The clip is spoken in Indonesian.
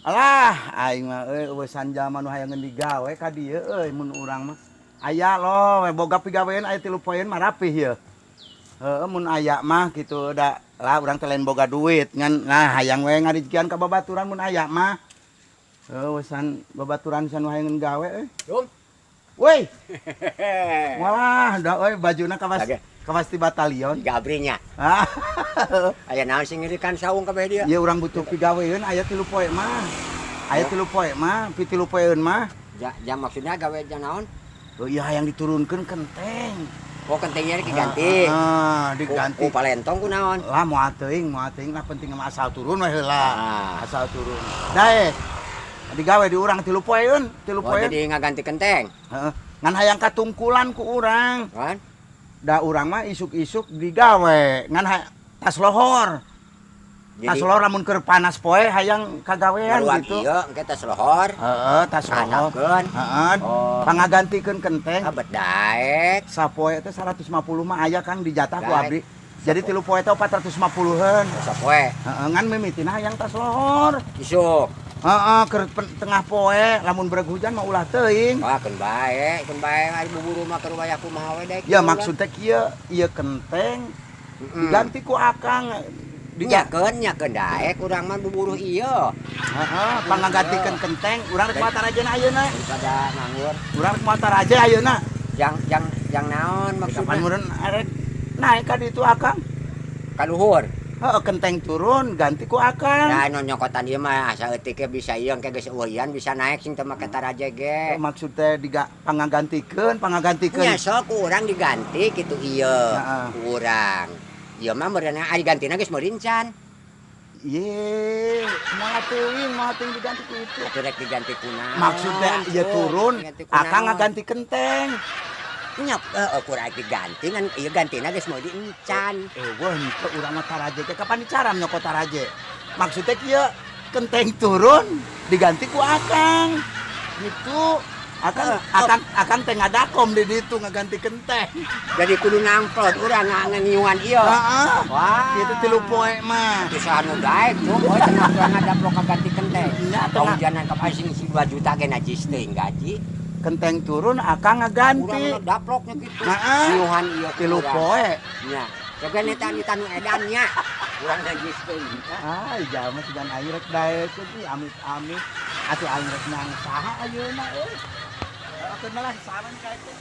Alah, aing mah eueusan jalma nu hayang digawe ka dieu mun urang mah. Aya lo, we boga pigawean aya 3 poin mah rapih ieu. Heeh, mun aya mah kitu da lah urang teh lain boga duit ngan nah hayang we ngarijian ka babaturan mun aya mah. Eueusan babaturan sanu hayang gawe Dum. Woi. Walah, da bajuna Lage. kawas ti batalion. Gabrinya. Ah. Aya naon sing ngirikan saung kabeh dia? Ieu urang butuh pigawean aya 3 poe mah. Aya 3 poe mah, pi 3 poeun mah. Jam maksudnya gawe jam naon? Oh iya hayang diturunkeun kenteng. Oh kentingnya diganti. Diganti. Ku palentong ku naon? Lah moal teuing lah penting mah asal turun we heula. Ah. Asal turun. Dae. Digawe di urang 3 poeun, 3 Oh poeun. jadi ngaganti kenteng. Heeh. Ngan hayang katungkulan ku urang. Kan? Da urang mah isuk-isuk digawe ngan tas lohor. Tas lohor lamun keur panas poe hayang kagawean gitu. Ieu engke tas lohor. Heeh, tas lohor. Hanapkeun. Heeh. Oh. Pangagantikeun kenteng. Abet daek. Sapoe teh 150 mah aya Kang dijatah ku Daek. abdi. Jadi 3 poe teh 450-eun. Rasa poe. Heeh, ngan mimitina hayang tas lohor. Isuk. Heeh, keur tengah poe lamun beureg hujan mah ulah teuing. Wah, keun bae ari buburu mah keur wayah kumaha we daek. Ya maksud teh kieu, ieu kenteng diganti ku akang. Nyakeun daek urang mah buburu ieu. Heeh, pangagantikeun kenteng, urang rek motor aja ayeuna. Daripada nganggur. Urang rek motor aja ayeuna. Jang naon Kapan maksudna? meureun arek naik ka ditu akang. Ka luhur. Heeh, kenteng turun ganti ku akang. Nah, nu nyokotan ieu mah asa eutik ge bisa ieu engke geus eueuyan bisa naik sing teu make taraje ge. Maksud teh pangagantikeun. Nya sok urang diganti kitu ieu. Heeh. Ku urang. Ieu mah meureunna ari gantina geus meureun can. Ye, moal teuing diganti ku itu. Atuh rek diganti kunaon? Maksud teh ieu turun, Diganti kunaon? akang ngaganti kenteng. Nya kurang diganti ngan ieu gantina geus mau diencan. Wah, henteu urang mah taraje teh kapan dicaram nyokot taraje. Maksud teh kieu kenteng turun diganti ku akang. Gitu. Akang teh ngadakom di ditu ngaganti kenteng. Jadi kudu ngamplot urang ngangiuan ieu. Heeh. Wah. Kitu 3 poe mah. Bisa anu daek tuh, boy cenah urang ngadaplok ka ganti kenteng. Nya tengah Hujanan ka pasing si 2 juta ge najis teuing gaji. kenteng turun akang ngaganti. Urang daploknya kitu. Heeh. Ngiuhan ieu 3 poe. Nya. Coba neta nu edan nya. Urang najis teuing. Ai, jalma sigan aing rek daek teh amit-amit. Atuh aing rek nang saha ayeuna euy. Akeun malah saran kae teh.